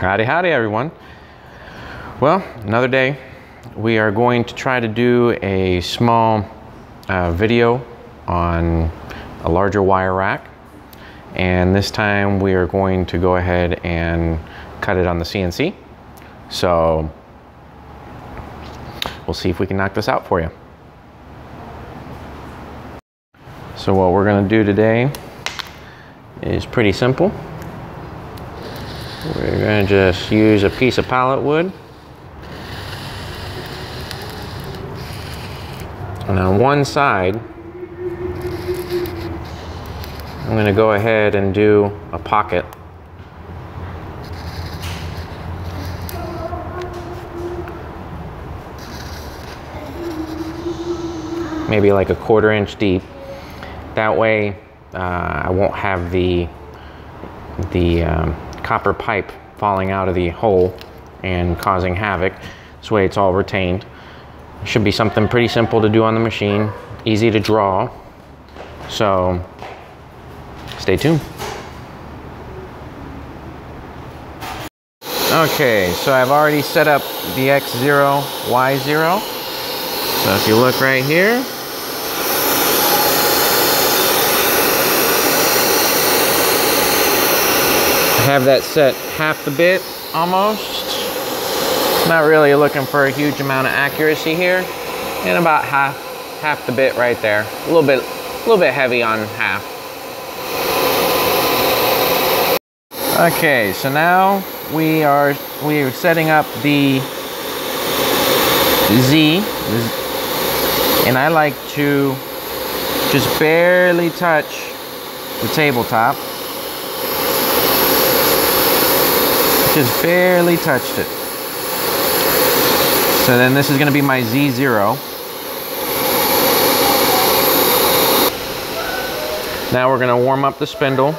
Howdy, howdy everyone. Well, another day. We are going to try to do a small video on a larger wire rack. And this time we are going to go ahead and cut it on the CNC. So we'll see if we can knock this out for you. So what we're going to do today is pretty simple. We're going to just use a piece of pallet wood. And on one side, I'm going to go ahead and do a pocket. Maybe like a 1/4 inch deep. That way I won't have the copper pipe falling out of the hole and causing havoc. This way it's all retained. It should be something pretty simple to do on the machine, easy to draw. So stay tuned. Okay, so I've already set up the X0, Y0. So if you look right here, I have that set half the bit almost. Not really looking for a huge amount of accuracy here, and about half the bit right there. A little bit heavy on half. Okay, so now we are setting up the Z, and I like to just barely touch the tabletop. Just barely touched it. So then this is going to be my Z0. Now we're going to warm up the spindle.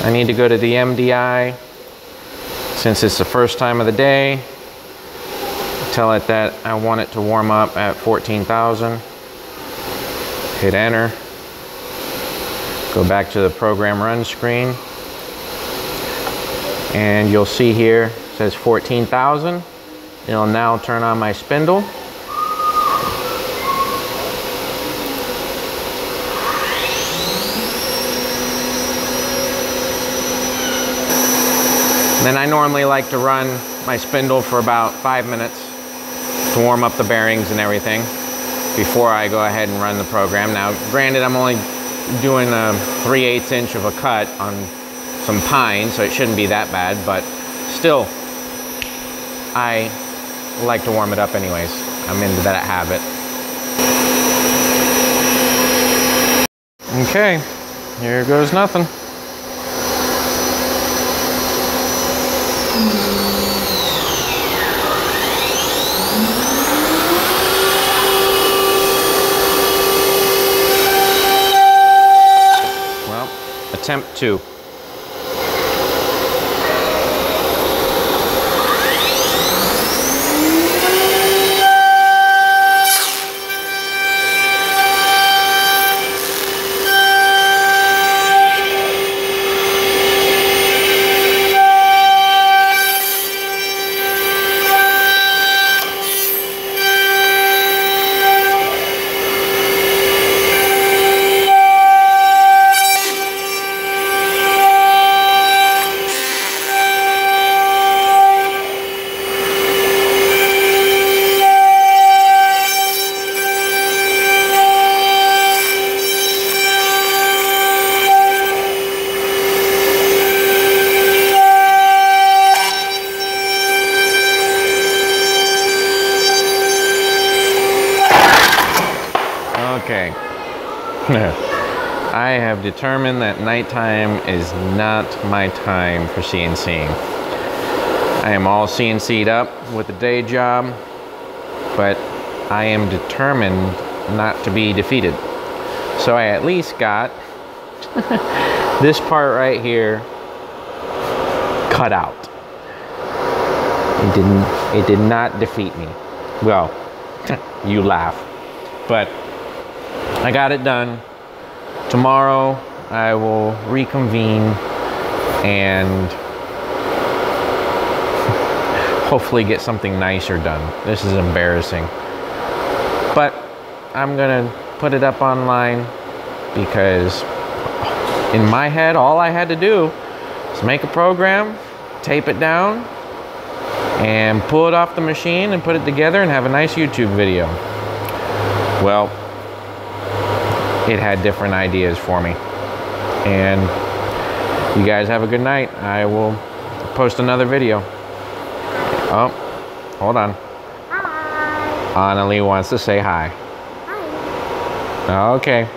I need to go to the MDI since it's the first time of the day. Tell it that I want it to warm up at 14,000. Hit enter. Go back to the program run screen. And you'll see here, it says 14,000. It'll now turn on my spindle. Then I normally like to run my spindle for about 5 minutes to warm up the bearings and everything before I go ahead and run the program. Now, granted, I'm only doing a 3/8 inch of a cut on some pine, so it shouldn't be that bad, but still, I like to warm it up anyways. I'm into that habit. Okay, here goes nothing. Well, attempt 2. Okay, I have determined that nighttime is not my time for CNCing. I am all CNC'd up with a day job, but I am determined not to be defeated. So I at least got this part right here cut out. It did not defeat me. Well, you laugh, but I got it done. Tomorrow I will reconvene and hopefully get something nicer done. This is embarrassing. But I'm gonna put it up online because in my head, all I had to do is make a program, tape it down, and pull it off the machine and put it together and have a nice YouTube video. Well, it had different ideas for me. And you guys have a good night. I will post another video. Oh, hold on. Hi. Annalie wants to say hi. Hi. Okay.